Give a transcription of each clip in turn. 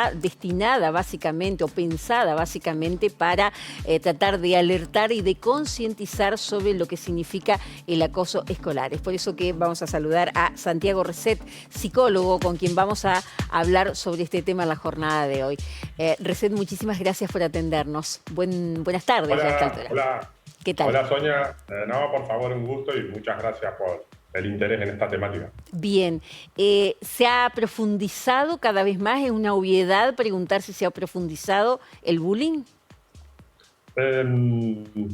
está destinada básicamente o pensada básicamente para tratar de alertar y de concientizar sobre lo que significa el acoso escolar. Es por eso que vamos a saludar a Santiago Reset, psicólogo, con quien vamos a hablar sobre este tema en la jornada de hoy. Reset, muchísimas gracias por atendernos. Buenas tardes. Hola, ya a esta altura. hola. ¿Qué tal? Hola, Sonia. No, por favor, un gusto y muchas gracias por el interés en esta temática. Bien, ¿se ha profundizado cada vez más? ¿Es una obviedad preguntar si se ha profundizado el bullying?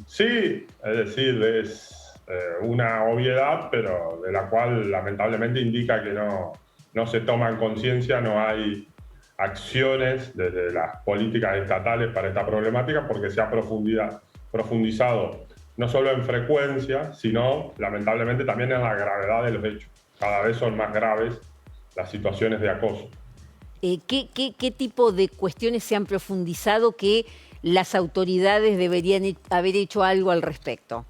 Sí, es decir, es una obviedad, pero de la cual lamentablemente indica que no se toma en conciencia, no hay acciones desde las políticas estatales para esta problemática, porque se ha profundizado no solo en frecuencia, sino lamentablemente también en la gravedad de los hechos. Cada vez son más graves las situaciones de acoso. ¿Qué tipo de cuestiones se han profundizado que las autoridades deberían haber hecho algo al respecto?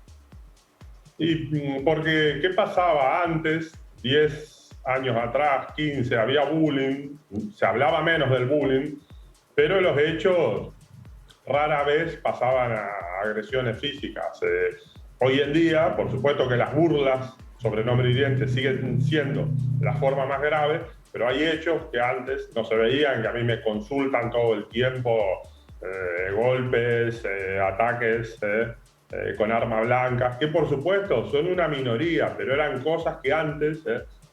Y porque, ¿qué pasaba antes? 10 años atrás, 15, había bullying, se hablaba menos del bullying, pero los hechos rara vez pasaban a agresiones físicas. Hoy en día, por supuesto que las burlas sobre nombre hiriente siguen siendo la forma más grave, pero hay hechos que antes no se veían, que a mí me consultan todo el tiempo, golpes, ataques con arma blanca, que por supuesto son una minoría, pero eran cosas que antes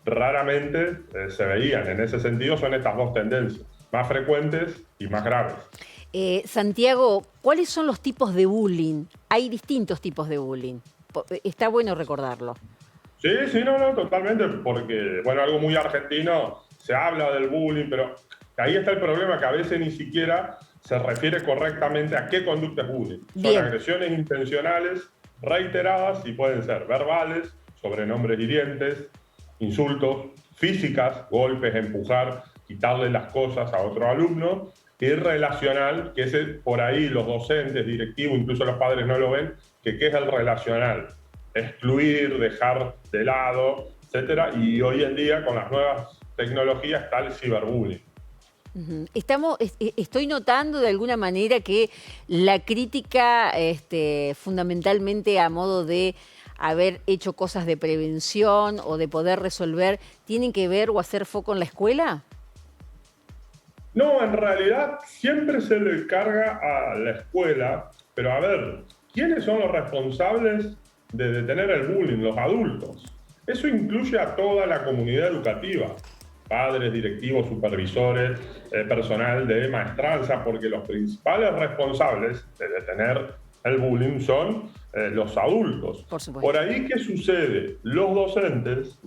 raramente se veían. En ese sentido son estas dos tendencias, más frecuentes y más graves. Santiago, ¿cuáles son los tipos de bullying? Hay distintos tipos de bullying. Está bueno recordarlo. Sí, no, totalmente, porque, bueno, algo muy argentino, se habla del bullying, pero ahí está el problema, que a veces ni siquiera se refiere correctamente a qué conducta es bullying. Bien. Son agresiones intencionales, reiteradas, y pueden ser verbales, sobrenombres hirientes, insultos, físicas, golpes, empujar, quitarle las cosas a otro alumno, y relacional, que es por ahí los docentes, directivos, incluso los padres no lo ven, que qué es el relacional. Excluir, dejar de lado, etcétera. Y hoy en día, con las nuevas tecnologías, está el ciberbullying. Estoy notando de alguna manera que la crítica, fundamentalmente a modo de haber hecho cosas de prevención o de poder resolver, ¿tienen que ver o hacer foco en la escuela? No, en realidad siempre se le carga a la escuela, pero a ver, ¿quiénes son los responsables de detener el bullying? Los adultos. Eso incluye a toda la comunidad educativa, padres, directivos, supervisores, personal de maestranza, porque los principales responsables de detener el bullying son los adultos. Por supuesto. Por ahí, ¿qué sucede? Los docentes,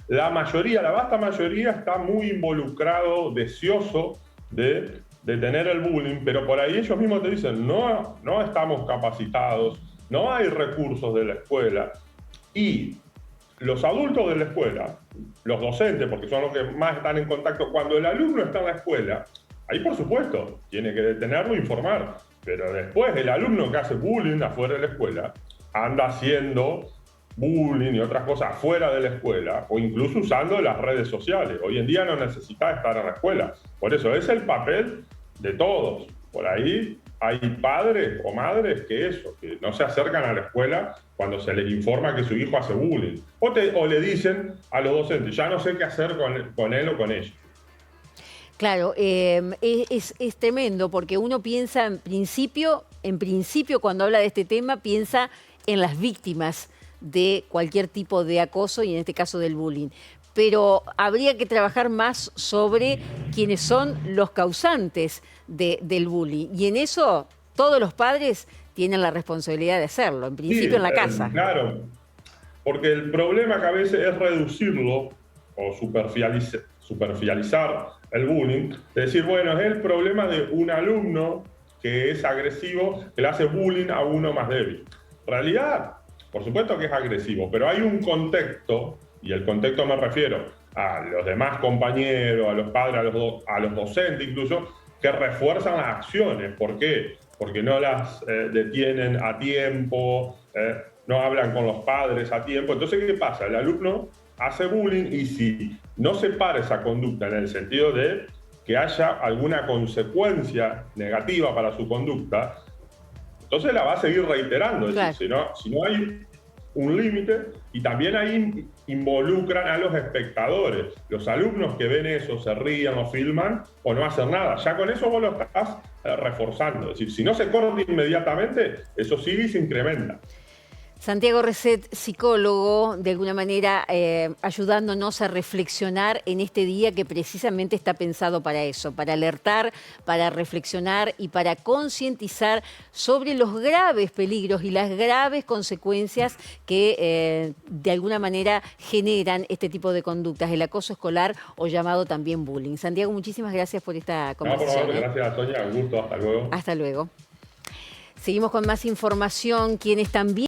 la mayoría, la vasta mayoría, está muy involucrado, deseoso de detener el bullying, pero por ahí ellos mismos te dicen, no estamos capacitados, no hay recursos de la escuela. Y los adultos de la escuela, los docentes, porque son los que más están en contacto, cuando el alumno está en la escuela, ahí por supuesto tiene que detenerlo e informar, pero después el alumno que hace bullying afuera de la escuela anda haciendo bullying y otras cosas afuera de la escuela, o incluso usando las redes sociales. Hoy en día no necesita estar en la escuela. Por eso es el papel de todos. Por ahí hay padres o madres que no se acercan a la escuela cuando se les informa que su hijo hace bullying. O le dicen a los docentes, ya no sé qué hacer con él o con ella. Claro, es tremendo porque uno piensa en principio cuando habla de este tema, piensa en las víctimas de cualquier tipo de acoso y en este caso del bullying. Pero habría que trabajar más sobre quiénes son los causantes del bullying. Y en eso todos los padres tienen la responsabilidad de hacerlo, en principio Sí, en la casa. Claro, porque el problema que a veces es reducirlo o superficializar el bullying, de decir, bueno, es el problema de un alumno que es agresivo, que le hace bullying a uno más débil. En realidad, por supuesto que es agresivo, pero hay un contexto, y el contexto me refiero a los demás compañeros, a los padres, a los docentes incluso, que refuerzan las acciones. ¿Por qué? Porque no las detienen a tiempo, no hablan con los padres a tiempo. Entonces, ¿qué pasa? El alumno hace bullying y si no se para esa conducta en el sentido de que haya alguna consecuencia negativa para su conducta, entonces la va a seguir reiterando. Es decir, si no hay un límite, y también ahí involucran a los espectadores. Los alumnos que ven eso, se ríen, lo filman o no hacen nada. Ya con eso vos lo estás reforzando. Es decir, si no se corta inmediatamente, eso sigue y se incrementa. Santiago Reset, psicólogo, de alguna manera ayudándonos a reflexionar en este día que precisamente está pensado para eso, para alertar, para reflexionar y para concientizar sobre los graves peligros y las graves consecuencias que de alguna manera generan este tipo de conductas, el acoso escolar o llamado también bullying. Santiago, muchísimas gracias por esta conversación. No, por favor, gracias, Toña, un gusto, hasta luego. Hasta luego. Seguimos con más información, quienes también